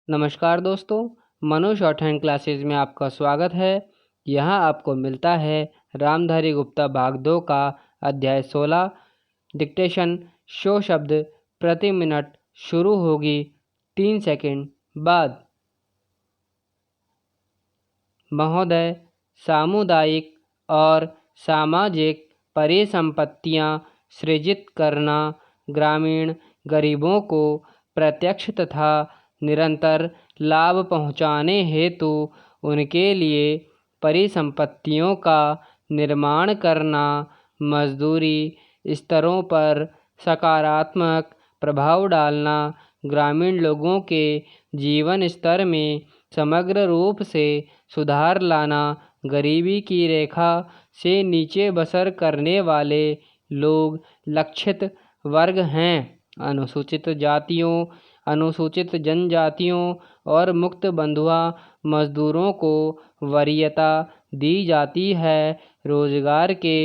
नमस्कार दोस्तों, Manu short hand classes में आपका स्वागत है। यहाँ आपको मिलता है रामधारी गुप्ता भाग 2 का अध्याय 16। डिक्टेशन शो शब्द प्रति मिनट शुरू होगी 3 सेकंड बाद। महोदय, सामुदायिक और सामाजिक परिसंपत्तियाँ सृजित करना ग्रामीण गरीबों को प्रत्यक्ष तथा निरंतर लाभ पहुँचाने हेतु उनके लिए परिसंपत्तियों का निर्माण करना, मजदूरी स्तरों पर सकारात्मक प्रभाव डालना, ग्रामीण लोगों के जीवन स्तर में समग्र रूप से सुधार लाना, गरीबी की रेखा से नीचे बसर करने वाले लोग लक्षित वर्ग हैं। अनुसूचित जातियों, अनुसूचित जनजातियों और मुक्त बंधुआ मजदूरों को वरीयता दी जाती है। रोजगार के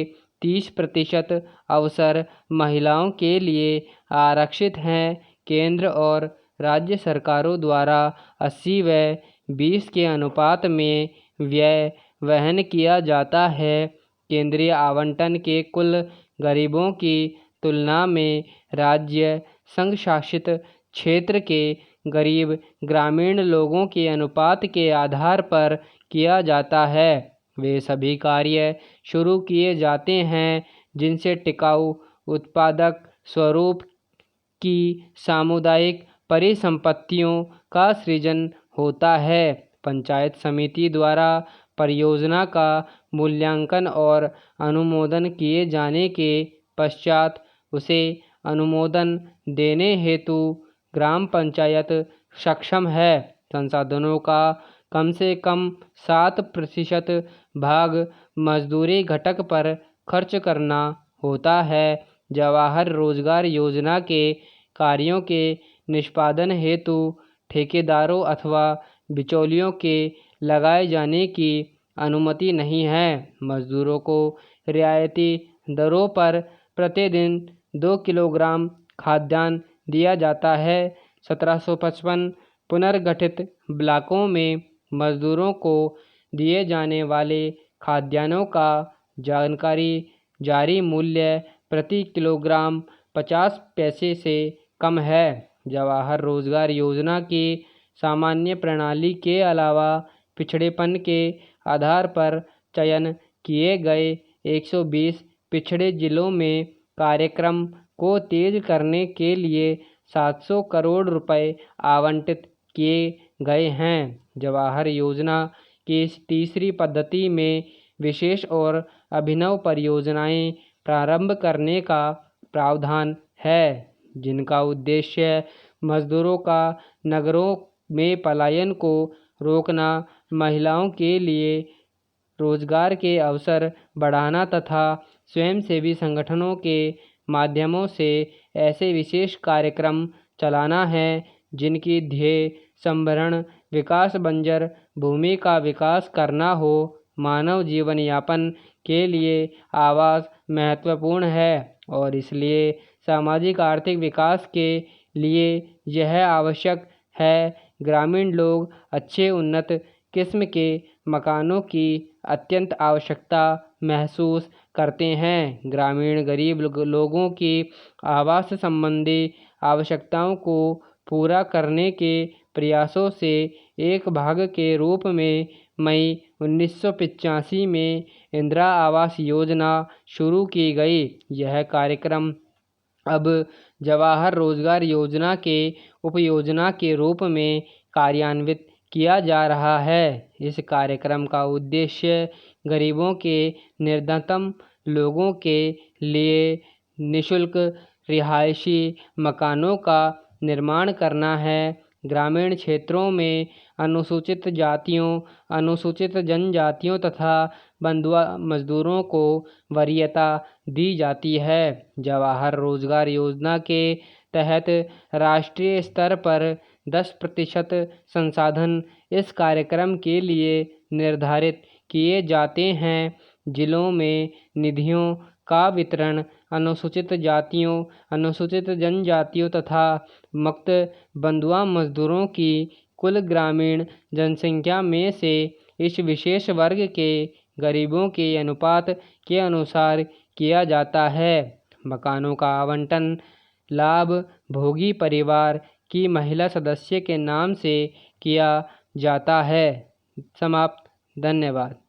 30% अवसर महिलाओं के लिए आरक्षित हैं। केंद्र और राज्य सरकारों द्वारा 80 व 20 के अनुपात में व्यय वहन किया जाता है। केंद्रीय आवंटन के कुल गरीबों की तुलना में राज्य संघ शासित क्षेत्र के गरीब ग्रामीण लोगों के अनुपात के आधार पर किया जाता है। वे सभी कार्य शुरू किए जाते हैं जिनसे टिकाऊ उत्पादक स्वरूप की सामुदायिक परिसंपत्तियों का सृजन होता है। पंचायत समिति द्वारा परियोजना का मूल्यांकन और अनुमोदन किए जाने के पश्चात उसे अनुमोदन देने हेतु ग्राम पंचायत सक्षम है। संसाधनों का कम से कम 7% भाग मजदूरी घटक पर खर्च करना होता है। जवाहर रोजगार योजना के कार्यों के निष्पादन हेतु ठेकेदारों अथवा बिचौलियों के लगाए जाने की अनुमति नहीं है। मजदूरों को रियायती दरों पर प्रतिदिन 2 किलोग्राम खाद्यान्न दिया जाता है। 1755 पुनर्गठित ब्लॉकों में मजदूरों को दिए जाने वाले खाद्यान्नों का जानकारी जारी मूल्य प्रति किलोग्राम 50 पैसे से कम है। जवाहर रोजगार योजना की सामान्य प्रणाली के अलावा पिछड़ेपन के आधार पर चयन किए गए 120 पिछड़े जिलों में कार्यक्रम को तेज करने के लिए 700 करोड़ रुपए आवंटित किए गए हैं। जवाहर योजना की इस तीसरी पद्धति में विशेष और अभिनव परियोजनाएं प्रारंभ करने का प्रावधान है, जिनका उद्देश्य मजदूरों का नगरों में पलायन को रोकना, महिलाओं के लिए रोजगार के अवसर बढ़ाना तथा स्वयंसेवी संगठनों के माध्यमों से ऐसे विशेष कार्यक्रम चलाना है जिनकी ध्येय संभरण, विकास, बंजर भूमि का विकास करना हो। मानव जीवन यापन के लिए आवास महत्वपूर्ण है और इसलिए सामाजिक आर्थिक विकास के लिए यह आवश्यक है। ग्रामीण लोग अच्छे उन्नत किस्म के मकानों की अत्यंत आवश्यकता महसूस करते हैं। ग्रामीण गरीब लोगों की आवास संबंधी आवश्यकताओं को पूरा करने के प्रयासों से एक भाग के रूप में मई 1985 में इंदिरा आवास योजना शुरू की गई। यह कार्यक्रम अब जवाहर रोजगार योजना के उपयोजना के रूप में कार्यान्वित किया जा रहा है। इस कार्यक्रम का उद्देश्य गरीबों के निर्धनतम लोगों के लिए निःशुल्क रिहायशी मकानों का निर्माण करना है। ग्रामीण क्षेत्रों में अनुसूचित जातियों, अनुसूचित जनजातियों तथा बंधुआ मजदूरों को वरीयता दी जाती है। जवाहर रोजगार योजना के तहत राष्ट्रीय स्तर पर 10% संसाधन इस कार्यक्रम के लिए निर्धारित किए जाते हैं। जिलों में निधियों का वितरण अनुसूचित जातियों, अनुसूचित जनजातियों तथा मुक्त बंधुआ मजदूरों की कुल ग्रामीण जनसंख्या में से इस विशेष वर्ग के गरीबों के अनुपात के अनुसार किया जाता है। मकानों का आवंटन लाभ भोगी परिवार की महिला सदस्य के नाम से किया जाता है। समाप्त। धन्यवाद।